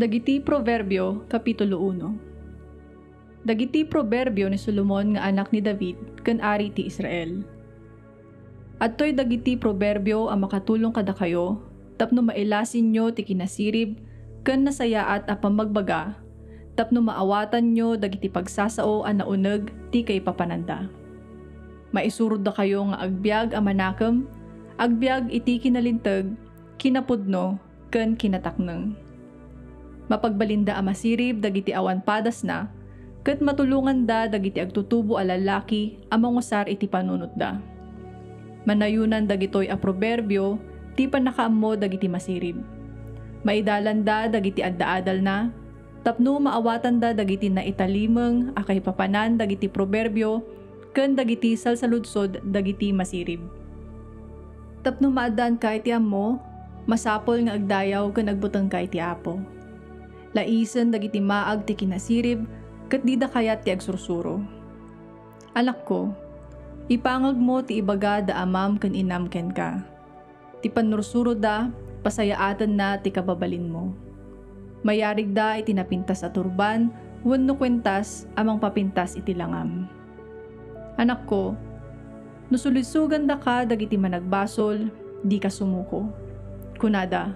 Dagiti Proverbio, Kapitulo 1. Dagiti proverbio ni Solomon nga anak ni David ken ari ti Israel. Adtoy dagiti proverbio ang makatulong kada kayo tapno mailasin nyo ti kinasirib ken nasayaat a pamagbaga tapno maawatan nyo dagiti pagsasao a nauneg ti kay papananda. Maisurod da kayo nga agbyag a manakem, agbyag iti kinalinteg, kinapudno ken kinatakneng. Mapagbalinda a masirib dagiti awan padas na, ket matulungan da dagiti agtutubo a lalaki a mangusar iti panunot da. Manayunan dagitoy a proverbio, ti panakaammo dagiti masirib. Maidalan da dagiti adda-adal na, tapno maawatan da dagiti naitalimeng a kahipapanan dagiti proverbio, ken dagiti salsaludsod dagiti masirib. Tapno maadaan ka iti ammo, masapol nga agdayaw ken agbuteng ka iti apo. Laisen dagiti maag ti kinasirib, ket di da kayat ti agsursuro. Anak ko, ipangag mo ti ibaga da amam ken inam ken ka. Ti panursuro da, pasayaatan na ti kababalin mo. Mayarig da iti napintas a turban, wenno kwentas amang papintas iti langam. Anak ko, nusulisugan da ka dagiti managbasol, di ka sumuko. Kunada,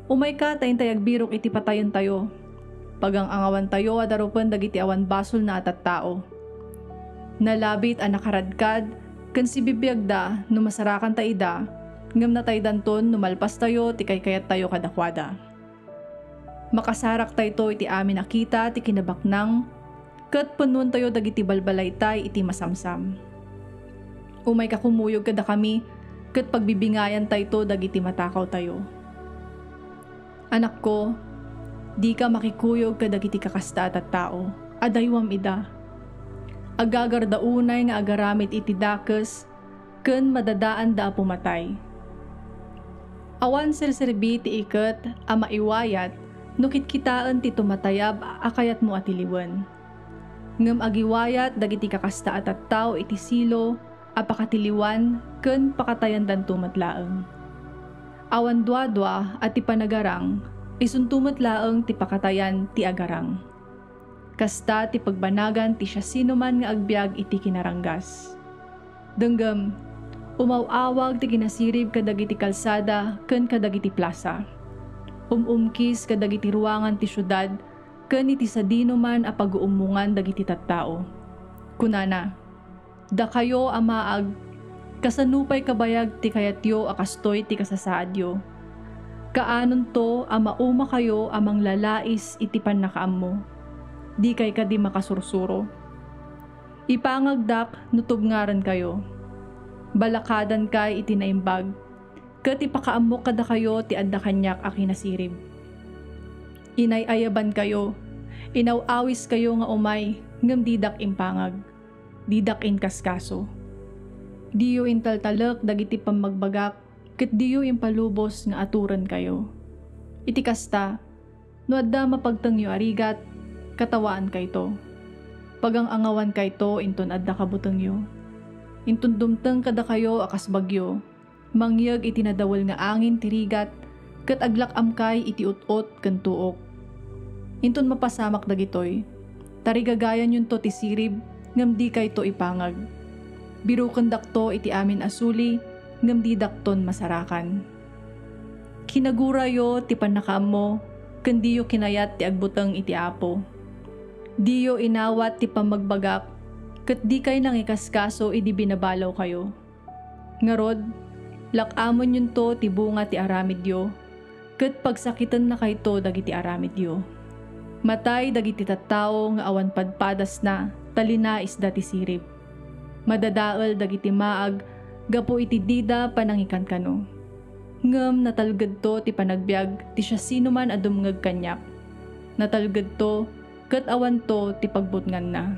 umay ka tayong tayagbirok iti patayon tayo. Pagang angawan tayo adarupan dagiti awan basol na atat tao. Nalabit a nakaradkad, ken si bibiyag da no masarakan ta ida, ngem na tay danton numalpas tayo ti kaykayat tayo kadakwada. Makasarak tayo iti amin nakita ti kinabaknang, ket punon tayo dagiti balbalay tay iti masamsam. Umay ka kumuyog kada kami, ket pagbibingayan tayo dagiti matakaw tayo. Anak ko, di ka makikuyog kadagiti kakasta at tao, adaywam ida. Agagarda unay nga agaramit iti dakes, ken madadaan da pumatay. Awan sirserbi ti iket a maiwayat, no kitkitaan ti tumatayab akayat mo atiliwen. Ngem agiwayat dagiti kakasta at tao iti silo, apakatiliwan, ken pakatayan dan tumatlaeng. Awan dwa-dwa at ti panagarang, isuntumot laeng ti pakatayan ti agarang. Kasta ti pagbanagan ti siya sinuman nga agbyag iti kinaranggas. Denggem, umawawag ti kinasirib kadagiti kalsada ken kadagiti plaza. Umumkis kadagiti ruangan ti syudad ken iti sadino man a pag-uumungan dagiti tattao. Kunana, da kayo amaag kasanupay kabayag ti kayatyo akastoy ti kasasaadyo. Kaanon to mauma kayo amang lalais iti panakaammo. Di kay kadi makasursuro. Ipangagdak nutubngaran kayo. Balakadan kay iti naimbag. Ket ipakaammo kada kayo ti adda kanyak a kinasirib. Inayaban kayo. Inawawis kayo nga umay ngem didak impangag. Didak inkaskaso. Diyo intaltalek dagiti pamagbagak, ket diyo impalubos nga aturan kayo. Iti kasta, no adda mapagtengyo arigat, katawaan kayto. Pagang angawan kayto inton adda kabutengyo. Inton dumteng kada kayo akas bagyo, mangyag iti nadawel nga angin tirigat, ket aglakam kay iti ut-ot ken tuok. Inton mapasamak dagitoy, tarigagayan yun to ti sirib, ngem di kayto ipangag. Biro kendakto iti amin asuli, ngem di dakton masarakan. Kinagurayo ti panakaammo, ken diyo kinayat ti agbuteng iti apo. Diyo inawat ti pamagbagak, ket di kay nangikaskaso idi binabalaw kayo. Ngarod, lakamon yun to ti bunga ti aramidyo, ket pagsakitan na kayto dagiti aramidyo. Matay dagiti tattao nga awan padpadas na, talina isda ti sirib. Madadael dagiti maag, gapo iti dida panangikan kano. Ngem natalged to ti panagbiag ti siya sinuman a dumngeg kanyak. Natalged to, ket awan to ti pagbutngan na.